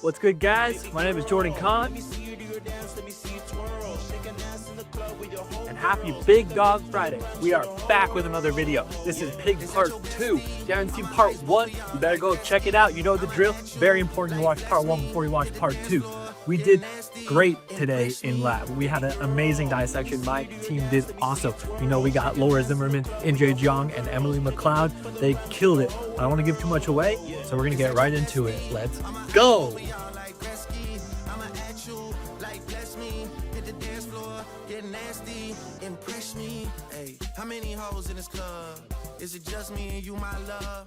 What's good, guys? My name is Jordan Kahn. And happy Big Dog Friday. We are back with another video. This is Pig Part 2. If you haven't seen Part 1, you better go check it out. You know the drill. Very important to watch Part 1 before you watch Part 2. We did great today in lab. We had an amazing dissection. My team did awesome. You know, we got Laura Zimmerman, NJ Jiang, and Emily McLeod. They killed it. I don't want to give too much away, so we're gonna get right into it. Let's go. How many hoes in this club? Is it just me and you, my love?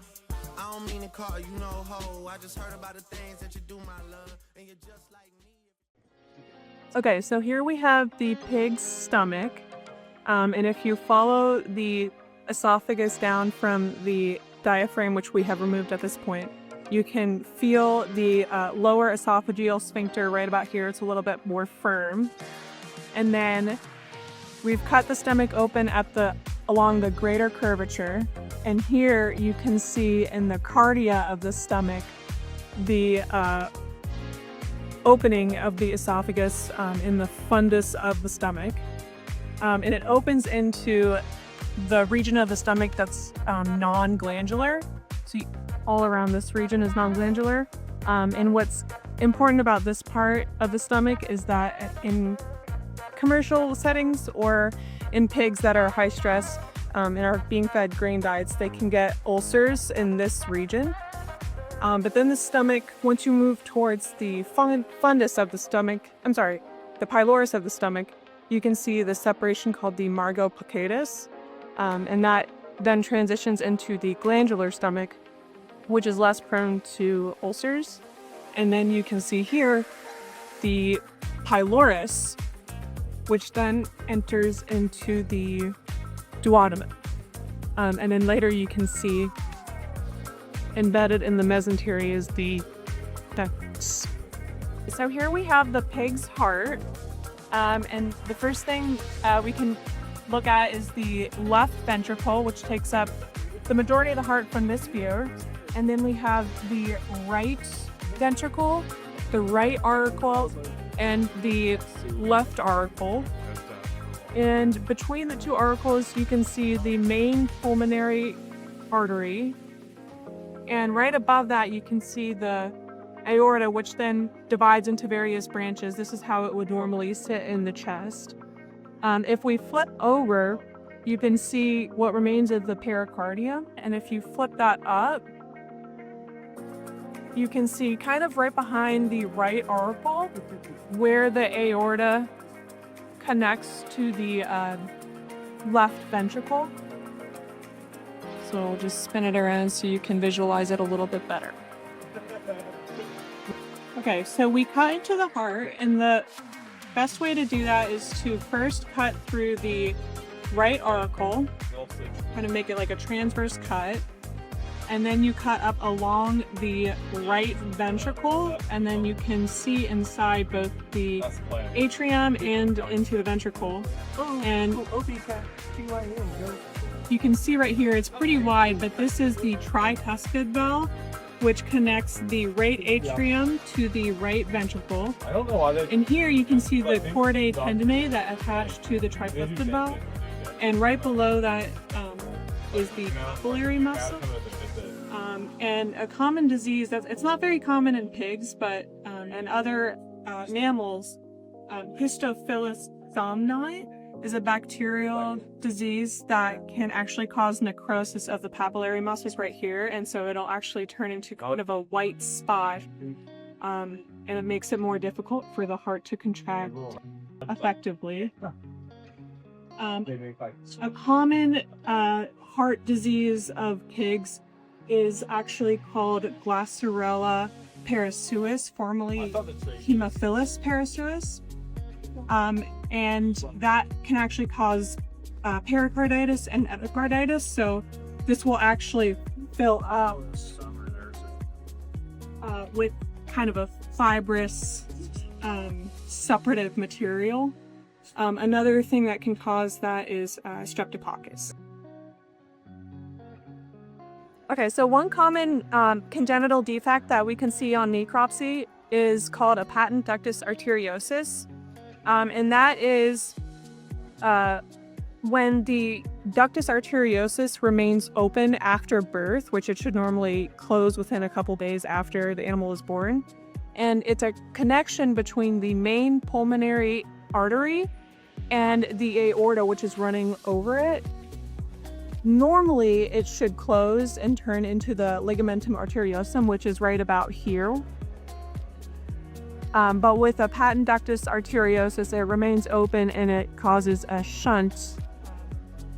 I don't mean to call you no hoe. I just heard about the things that you do, my love, and you're just like me. Okay, so here we have the pig's stomach, and if you follow the esophagus down from the diaphragm, which we have removed at this point, you can feel the lower esophageal sphincter right about here. It's a little bit more firm. And then we've cut the stomach open along the greater curvature, and here you can see in the cardia of the stomach the opening of the esophagus in the fundus of the stomach, and it opens into the region of the stomach that's non-glandular. So all around this region is non-glandular, and what's important about this part of the stomach is that in commercial settings or in pigs that are high stress and are being fed grain diets, they can get ulcers in this region. But then the stomach, once you move towards the fundus of the stomach, the pylorus of the stomach, you can see the separation called the margo plicatus, and that then transitions into the glandular stomach, which is less prone to ulcers. And then you can see here the pylorus, which then enters into the duodenum. And then later you can see embedded in the mesentery is the ducts. So here we have the pig's heart, and the first thing we can look at is the left ventricle, which takes up the majority of the heart from this view. And then we have the right ventricle, the right auricle, and the left auricle. And between the two auricles, you can see the main pulmonary artery. And right above that, you can see the aorta, which then divides into various branches. This is how it would normally sit in the chest. If we flip over, you can see what remains of the pericardium. And if you flip that up, you can see kind of right behind the right auricle where the aorta connects to the left ventricle. So I'll just spin it around so you can visualize it a little bit better. Okay, so we cut into the heart, and the best way to do that is to first cut through the right auricle, kind of make it like a transverse cut. And then you cut up along the right ventricle, and then you can see inside both the atrium and into the ventricle. And you can see right here, it's pretty wide, but this is the tricuspid valve, which connects the right atrium to the right ventricle. And here you can see the chordae tendineae that attach to the tricuspid valve. And right below that is the papillary muscle. And a common disease it's not very common in pigs, but and other mammals, Histophilus somni is a bacterial disease that can actually cause necrosis of the papillary muscles right here, and so it'll actually turn into kind of a white spot, and it makes it more difficult for the heart to contract effectively. A common heart disease of pigs is actually called Glassurella parasuis, formerly Haemophilus parasuis, and that can actually cause pericarditis and epicarditis. So this will actually fill out with kind of a fibrous suppurative material. Another thing that can cause that is streptococcus. Okay, so one common congenital defect that we can see on necropsy is called a patent ductus arteriosus. And that is when the ductus arteriosus remains open after birth, which it should normally close within a couple days after the animal is born. And it's a connection between the main pulmonary artery and the aorta, which is running over it. Normally, it should close and turn into the ligamentum arteriosum, which is right about here. But with a patent ductus arteriosus, it remains open and it causes a shunt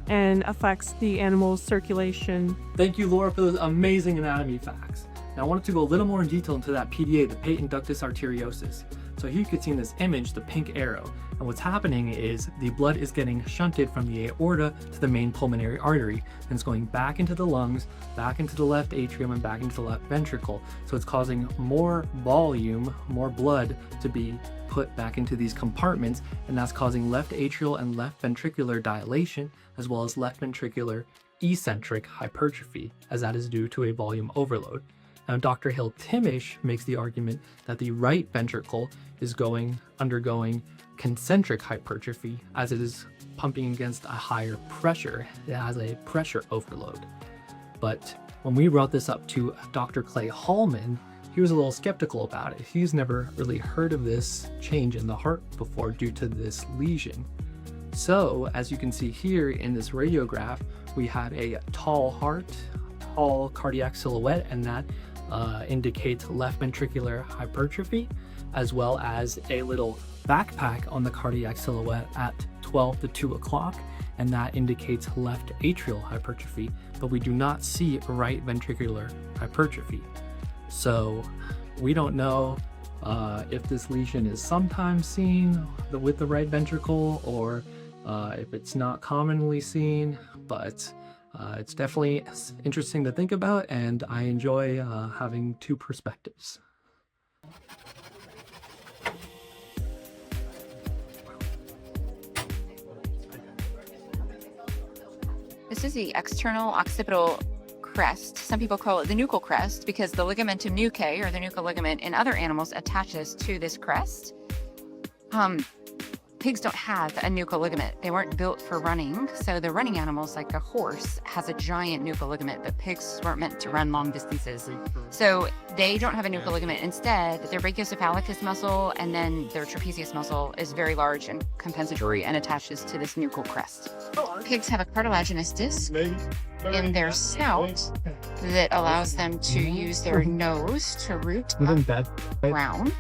and affects the animal's circulation. Thank you, Laura, for those amazing anatomy facts. Now I wanted to go a little more in detail into that PDA, the patent ductus arteriosus. So here you can see in this image the pink arrow, and what's happening is the blood is getting shunted from the aorta to the main pulmonary artery, and it's going back into the lungs, back into the left atrium, and back into the left ventricle. So it's causing more volume, more blood to be put back into these compartments, and that's causing left atrial and left ventricular dilation, as well as left ventricular eccentric hypertrophy, as that is due to a volume overload. Now, Dr. Hill-Timish makes the argument that the right ventricle is undergoing concentric hypertrophy as it is pumping against a higher pressure. It has a pressure overload. But when we brought this up to Dr. Clay Hallman, he was a little skeptical about it. He's never really heard of this change in the heart before due to this lesion. So, as you can see here in this radiograph, we have a tall heart, tall cardiac silhouette, and that indicates left ventricular hypertrophy, as well as a little backpack on the cardiac silhouette at 12 to 2 o'clock, and that indicates left atrial hypertrophy, but we do not see right ventricular hypertrophy. So we don't know if this lesion is sometimes seen with the right ventricle or if it's not commonly seen, but it's definitely interesting to think about, and I enjoy having two perspectives. This is the external occipital crest. Some people call it the nuchal crest because the ligamentum nuchae, or the nuchal ligament in other animals, attaches to this crest. Pigs don't have a nuchal ligament. They weren't built for running. So the running animals, like a horse, has a giant nuchal ligament, but pigs weren't meant to run long distances. So they don't have a nuchal ligament. Instead, their brachiocephalic muscle and then their trapezius muscle is very large and compensatory and attaches to this nuchal crest. Pigs have a cartilaginous disc in their snout that allows them to use their nose to root up ground.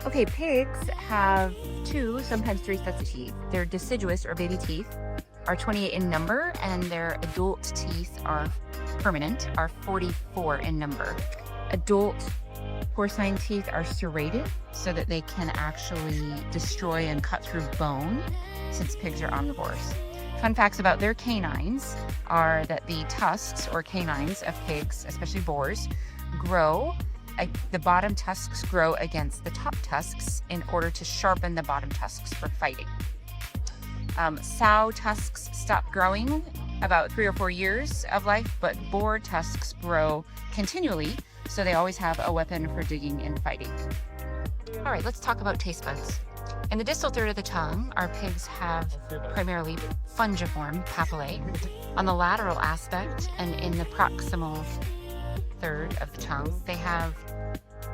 Okay, pigs have 2, sometimes 3 sets of teeth. Their deciduous or baby teeth are 28 in number, and their adult teeth are permanent, are 44 in number. Adult porcine teeth are serrated so that they can actually destroy and cut through bone, since pigs are omnivores. Fun facts about their canines are that the tusks or canines of pigs, especially boars, grow. The bottom tusks grow against the top tusks in order to sharpen the bottom tusks for fighting. Sow tusks stop growing about 3 or 4 years of life, but boar tusks grow continually, so they always have a weapon for digging and fighting. All right, let's talk about taste buds. In the distal third of the tongue, our pigs have primarily fungiform papillae. On the lateral aspect and in the proximal third of the tongue, they have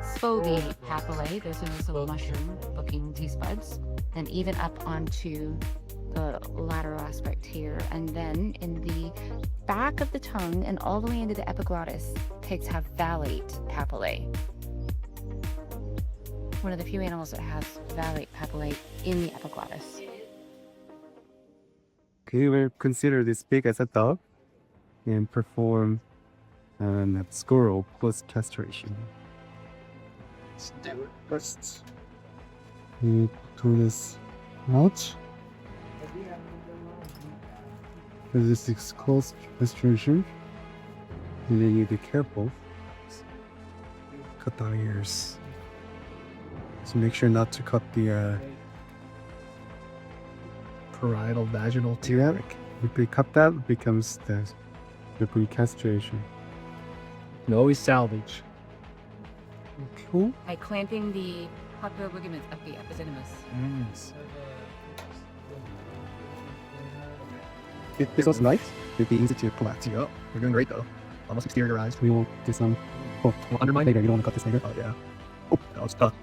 sphobate papillae. Those are those little mushroom-looking taste buds, and even up onto the lateral aspect here. And then in the back of the tongue and all the way into the epiglottis, pigs have valate papillae. One of the few animals that has valate papillae in the epiglottis. Okay, we'll consider this pig as a dog and perform a squirrel post-castration. Let's do it first. We pull this out. This is close castration. And then you be careful. Cut the ears. So make sure not to cut the Parietal vaginal T-ratic. If we cut that, it becomes the pre-castration. And always salvage. Cool. by clamping the popular ligaments of the epididymis. If this was light, it'd be easy to pull out. Yep, you're doing great though. Almost exteriorized. We will do some. Oh, Undermine. later. You don't want to cut this later. Oh yeah. Oh, that was tough.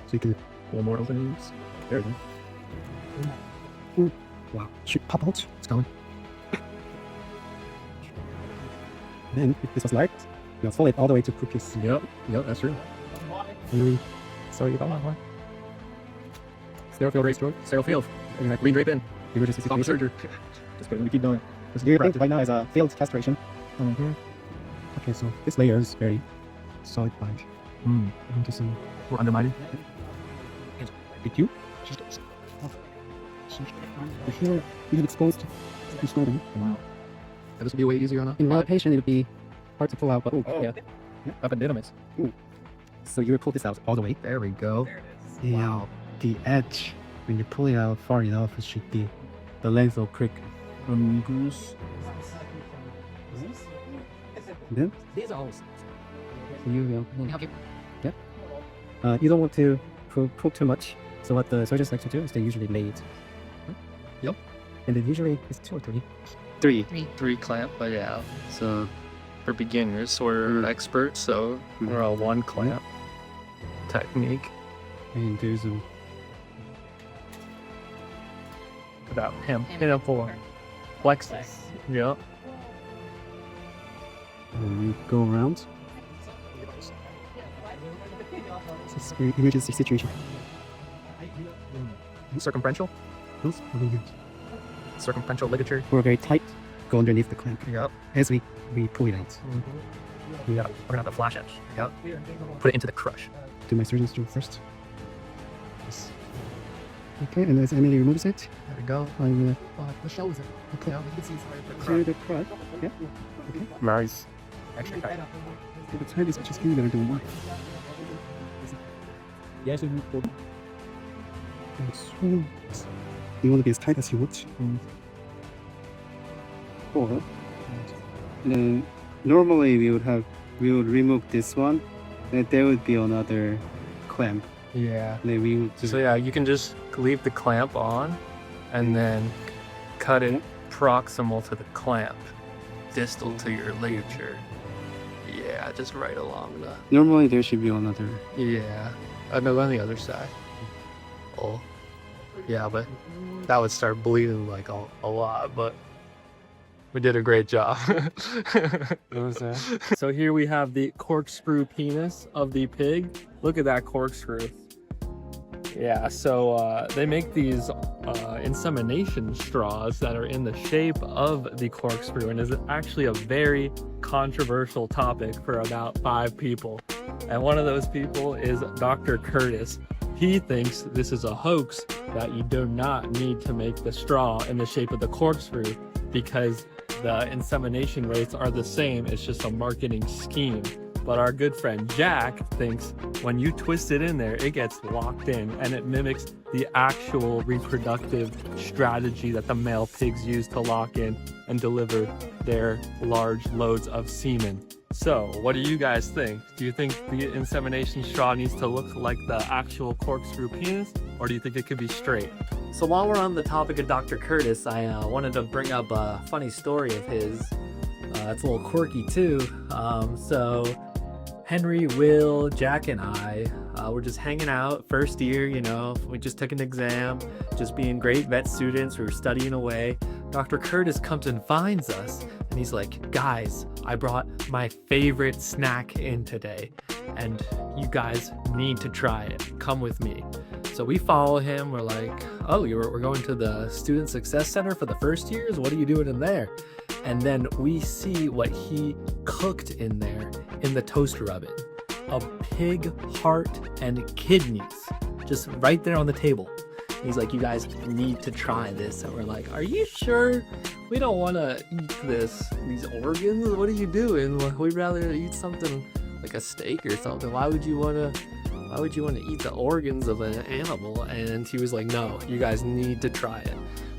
So you can. One more openings. There it is. Wow. Shoot, pop out. It's coming. Then, if this was light, you'll fold it all the way to cookies. Yep, that's true. Really sorry about that one. Sterile field race through. Sterile field. Green drape in. Emergency Stop situation. surgery. Just going to keep going. So your thing right now is a failed castration. Mm-hmm. Okay, so this layer is very solid bind. Into some. We're undermining. Did you? Here, you have exposed to snowden. Wow. And this will be way easier on a. In one patient, it would be hard to pull out, but yeah. Epididymis. So you will pull this out all the way. There we go. Wow. The edge, when you pull it out far enough, it should be the length of crick. Goose. Then These are all. you will. Help you. You don't want to pull too much. So what the surgeons like to do is they usually lay it. Yep. And then usually it's 2 or 3. 3. 3 clamp, but yeah. So for beginners, we're experts, so we're a 1 clamp technique. And there's a Without him, pinnacle plexus. Yep. and you go around. It's a very emergency situation. Circumferential. Circumferential ligature. We're very tight. Go underneath the clamp Yep. as we pull it out. We're gonna have the flash edge. Yep. Put it into the crush. Do my surgeons do it first? Yes. Okay, and as Emily removes it, There we go. I will The shows it. Okay. clear the crud. Yeah. Nice. Extra tight. The time is just you that are doing work. Yes, And so you want to be as tight as you would. Or, and then normally we would remove this one, and there would be another clamp. Yeah. Then we would So yeah, you can just leave the clamp on and then cut it proximal to the clamp, distal to your ligature. Yeah, just right along the. normally there should be another. Yeah. No, on the other side. Oh. Yeah, but that would start bleeding like a lot, but we did a great job. So here we have the corkscrew penis of the pig. Look at that corkscrew. Yeah, so they make these insemination straws that are in the shape of the corkscrew, and is actually a very controversial topic for about 5 people. And one of those people is Dr. Curtis. He thinks this is a hoax, that you do not need to make the straw in the shape of the corkscrew because the insemination rates are the same. It's just a marketing scheme. But our good friend Jack thinks when you twist it in there, it gets locked in and it mimics the actual reproductive strategy that the male pigs use to lock in and deliver their large loads of semen. So, what do you guys think? Do you think the insemination straw needs to look like the actual corkscrew penis, or do you think it could be straight? So while we're on the topic of Dr. Curtis, I wanted to bring up a funny story of his. It's a little quirky too. So Henry, Will, Jack, and I were just hanging out first year, you know, we just took an exam, just being great vet students, we were studying away. Dr. Curtis comes and finds us and he's like, guys, I brought my favorite snack in today and you guys need to try it. Come with me. So we follow him. We're like, oh, we're going to the Student Success Center for the first years? What are you doing in there? And then we see what he cooked in there in the toaster oven. A pig heart and kidneys, just right there on the table. He's like, you guys need to try this. And we're like, are you sure? We don't want to eat these organs. What are you doing? We'd rather eat something like a steak or something. Why would you want to eat the organs of an animal? And he was like, no, you guys need to try it.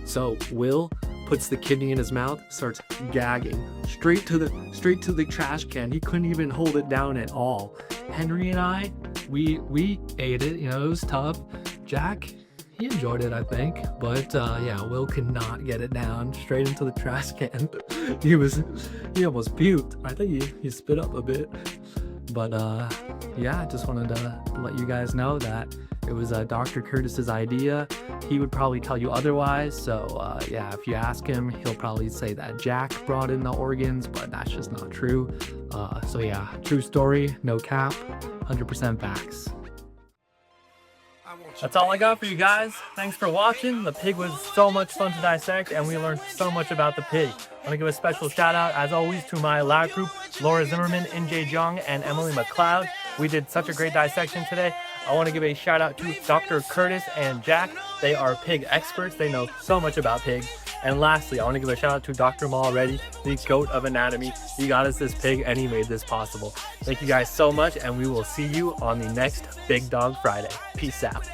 So Will puts the kidney in his mouth, starts gagging straight to the trash can. He couldn't even hold it down at all. Henry and I we ate it. You know, it was tough. Jack, he enjoyed it, I think. But yeah, Will could not get it down straight into the trash can. he almost puked. I think he spit up a bit. But yeah, I just wanted to let you guys know that it was Dr. Curtis's idea. He would probably tell you otherwise. So yeah, if you ask him, he'll probably say that Jack brought in the organs, but that's just not true. So yeah, true story, no cap, 100% facts. That's all I got for you guys. Thanks for watching. The pig was so much fun to dissect, and we learned so much about the pig. I want to give a special shout out, as always, to my lab group, Laura Zimmerman, NJ Jung, and Emily McLeod. We did such a great dissection today. I want to give a shout out to Dr. Curtis and Jack. They are pig experts. They know so much about pigs. And lastly, I want to give a shout out to Dr. Mulready, the goat of anatomy. He got us this pig and he made this possible. Thank you guys so much, and we will see you on the next Big Dog Friday. Peace out.